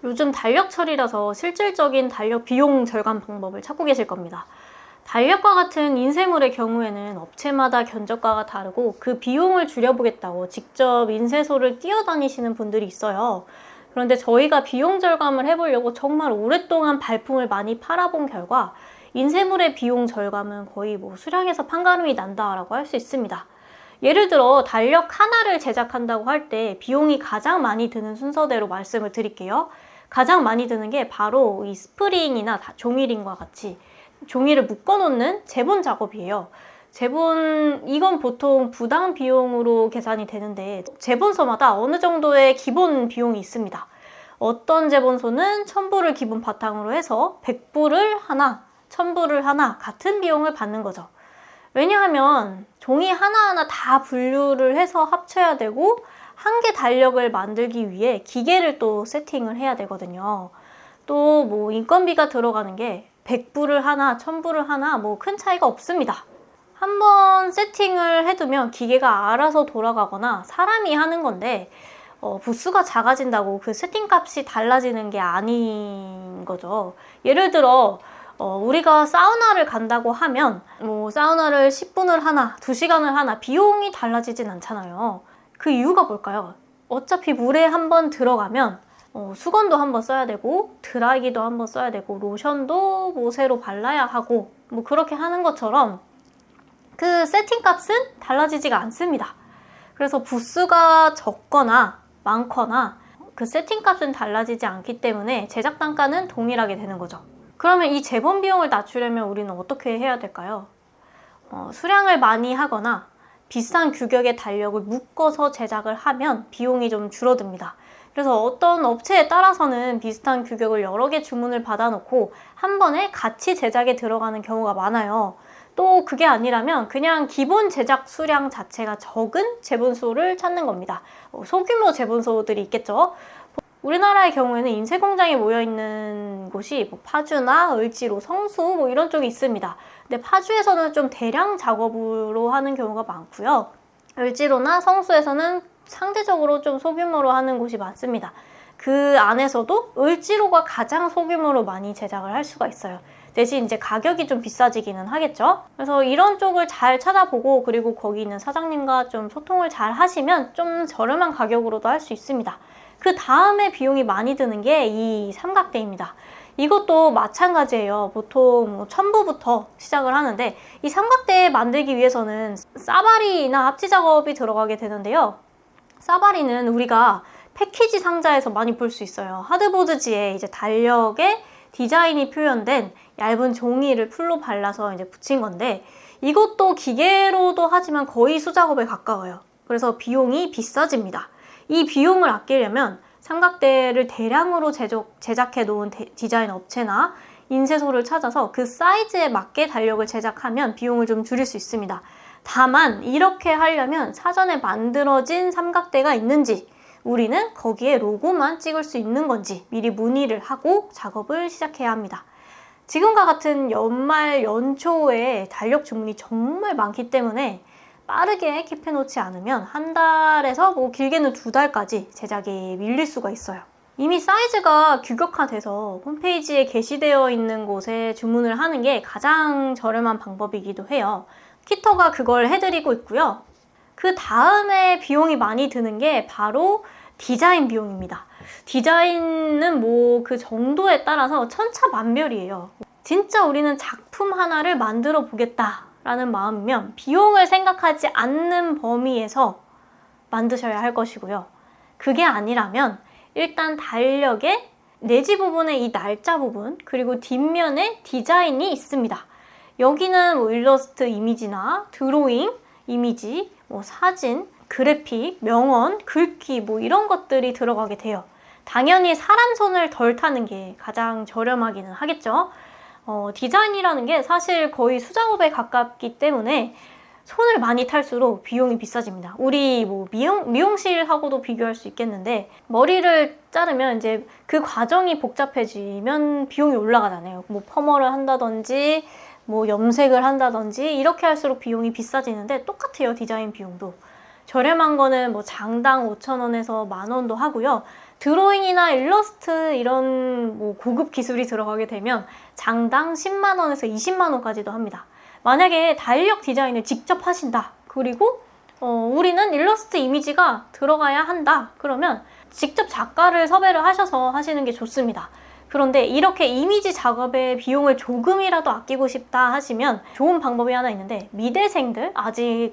요즘 달력철이라서 실질적인 달력 비용 절감 방법을 찾고 계실 겁니다. 달력과 같은 인쇄물의 경우에는 업체마다 견적가가 다르고 그 비용을 줄여보겠다고 직접 인쇄소를 뛰어다니시는 분들이 있어요. 그런데 저희가 비용 절감을 해보려고 정말 오랫동안 발품을 많이 팔아본 결과 인쇄물의 비용 절감은 거의 수량에서 판가름이 난다라고 할 수 있습니다. 예를 들어 달력 하나를 제작한다고 할 때 비용이 가장 많이 드는 순서대로 말씀을 드릴게요. 가장 많이 드는 게 바로 이 스프링이나 종이링과 같이 종이를 묶어놓는 제본 작업이에요. 제본, 이건 보통 부당 비용으로 계산이 되는데 제본서마다 어느 정도의 기본 비용이 있습니다. 어떤 제본서는 1000부를 기본 바탕으로 해서 100부를 하나, 1000부를 하나 같은 비용을 받는 거죠. 왜냐하면 종이 하나하나 다 분류를 해서 합쳐야 되고 한 개 달력을 만들기 위해 기계를 또 세팅을 해야 되거든요. 또 인건비가 들어가는 게 100부를 하나, 1000부를 하나 큰 차이가 없습니다. 한번 세팅을 해두면 기계가 알아서 돌아가거나 사람이 하는 건데 부수가 작아진다고 그 세팅 값이 달라지는 게 아닌 거죠. 예를 들어 우리가 사우나를 간다고 하면 사우나를 10분을 하나, 2시간을 하나 비용이 달라지진 않잖아요. 그 이유가 뭘까요? 어차피 물에 한번 들어가면 수건도 한번 써야 되고 드라이기도 한번 써야 되고 로션도 새로 발라야 하고 그렇게 하는 것처럼 그 세팅 값은 달라지지가 않습니다. 그래서 부수가 적거나 많거나 그 세팅 값은 달라지지 않기 때문에 제작 단가는 동일하게 되는 거죠. 그러면 이 제본 비용을 낮추려면 우리는 어떻게 해야 될까요? 수량을 많이 하거나 비싼 규격의 달력을 묶어서 제작을 하면 비용이 좀 줄어듭니다. 그래서 어떤 업체에 따라서는 비슷한 규격을 여러 개 주문을 받아놓고 한 번에 같이 제작에 들어가는 경우가 많아요. 또 그게 아니라면 그냥 기본 제작 수량 자체가 적은 제본소를 찾는 겁니다. 소규모 제본소들이 있겠죠. 우리나라의 경우에는 인쇄 공장이 모여있는 곳이 파주나 을지로, 성수 이런 쪽이 있습니다. 근데 파주에서는 좀 대량 작업으로 하는 경우가 많고요. 을지로나 성수에서는 상대적으로 좀 소규모로 하는 곳이 많습니다. 그 안에서도 을지로가 가장 소규모로 많이 제작을 할 수가 있어요. 대신 이제 가격이 좀 비싸지기는 하겠죠. 그래서 이런 쪽을 잘 찾아보고 그리고 거기 있는 사장님과 좀 소통을 잘 하시면 좀 저렴한 가격으로도 할 수 있습니다. 그 다음에 비용이 많이 드는 게 이 삼각대입니다. 이것도 마찬가지예요. 보통 1000부부터 시작을 하는데 이 삼각대 만들기 위해서는 싸바리나 합지 작업이 들어가게 되는데요. 싸바리는 우리가 패키지 상자에서 많이 볼 수 있어요. 하드보드지에 이제 달력에 디자인이 표현된 얇은 종이를 풀로 발라서 이제 붙인 건데 이것도 기계로도 하지만 거의 수작업에 가까워요. 그래서 비용이 비싸집니다. 이 비용을 아끼려면 삼각대를 대량으로 제작해 놓은 디자인 업체나 인쇄소를 찾아서 그 사이즈에 맞게 달력을 제작하면 비용을 좀 줄일 수 있습니다. 다만 이렇게 하려면 사전에 만들어진 삼각대가 있는지 우리는 거기에 로고만 찍을 수 있는 건지 미리 문의를 하고 작업을 시작해야 합니다. 지금과 같은 연말 연초에 달력 주문이 정말 많기 때문에 빠르게 킵해 놓지 않으면 한 달에서 길게는 2달까지 제작이 밀릴 수가 있어요. 이미 사이즈가 규격화돼서 홈페이지에 게시되어 있는 곳에 주문을 하는 게 가장 저렴한 방법이기도 해요. 키터가 그걸 해드리고 있고요. 그 다음에 비용이 많이 드는 게 바로 디자인 비용입니다. 디자인은 그 정도에 따라서 천차만별이에요. 진짜 우리는 작품 하나를 만들어 보겠다 라는 마음이면 비용을 생각하지 않는 범위에서 만드셔야 할 것이고요. 그게 아니라면 일단 달력의 내지 부분의 이 날짜 부분 그리고 뒷면에 디자인이 있습니다. 여기는 일러스트 이미지나 드로잉 이미지, 사진, 그래픽, 명언, 글귀 이런 것들이 들어가게 돼요. 당연히 사람 손을 덜 타는 게 가장 저렴하기는 하겠죠. 디자인이라는 게 사실 거의 수작업에 가깝기 때문에 손을 많이 탈수록 비용이 비싸집니다. 우리 미용실하고도 비교할 수 있겠는데 머리를 자르면 이제 그 과정이 복잡해지면 비용이 올라가잖아요. 펌어를 한다든지 염색을 한다든지 이렇게 할수록 비용이 비싸지는데 똑같아요. 디자인 비용도. 저렴한 거는 장당 5,000원에서 10,000원도 하고요. 드로잉이나 일러스트 이런 뭐 고급 기술이 들어가게 되면 장당 10만 원에서 20만 원까지도 합니다. 만약에 달력 디자인을 직접 하신다. 그리고 우리는 일러스트 이미지가 들어가야 한다. 그러면 직접 작가를 섭외를 하셔서 하시는 게 좋습니다. 그런데 이렇게 이미지 작업의 비용을 조금이라도 아끼고 싶다 하시면 좋은 방법이 하나 있는데, 미대생들, 아직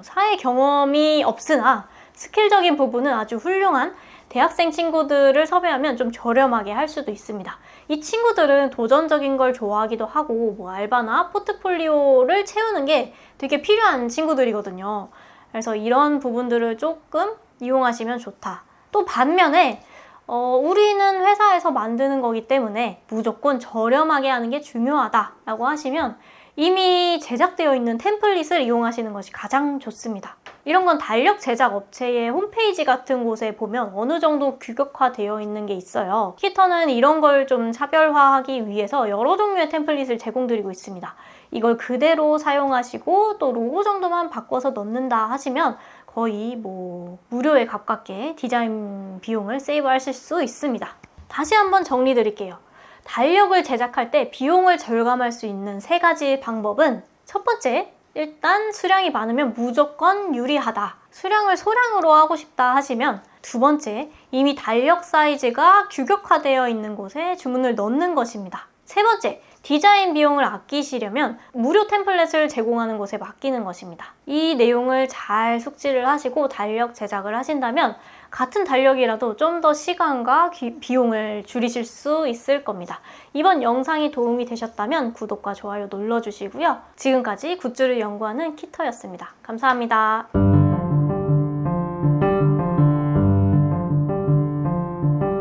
사회 경험이 없으나 스킬적인 부분은 아주 훌륭한 대학생 친구들을 섭외하면 좀 저렴하게 할 수도 있습니다. 이 친구들은 도전적인 걸 좋아하기도 하고 뭐 알바나 포트폴리오를 채우는 게 되게 필요한 친구들이거든요. 그래서 이런 부분들을 조금 이용하시면 좋다. 또 반면에 우리는 회사에서 만드는 거기 때문에 무조건 저렴하게 하는 게 중요하다라고 하시면 이미 제작되어 있는 템플릿을 이용하시는 것이 가장 좋습니다. 이런 건 달력 제작 업체의 홈페이지 같은 곳에 보면 어느 정도 규격화되어 있는 게 있어요. 키터는 이런 걸 좀 차별화하기 위해서 여러 종류의 템플릿을 제공드리고 있습니다. 이걸 그대로 사용하시고 또 로고 정도만 바꿔서 넣는다 하시면 거의 뭐 무료에 가깝게 디자인 비용을 세이브하실 수 있습니다. 다시 한번 정리 드릴게요. 달력을 제작할 때 비용을 절감할 수 있는 3가지 방법은, 첫 번째, 일단 수량이 많으면 무조건 유리하다. 수량을 소량으로 하고 싶다 하시면 두 번째, 이미 달력 사이즈가 규격화되어 있는 곳에 주문을 넣는 것입니다. 세 번째, 디자인 비용을 아끼시려면 무료 템플릿을 제공하는 곳에 맡기는 것입니다. 이 내용을 잘 숙지를 하시고 달력 제작을 하신다면 같은 달력이라도 좀 더 시간과 비용을 줄이실 수 있을 겁니다. 이번 영상이 도움이 되셨다면 구독과 좋아요 눌러주시고요. 지금까지 굿즈를 연구하는 키터였습니다. 감사합니다.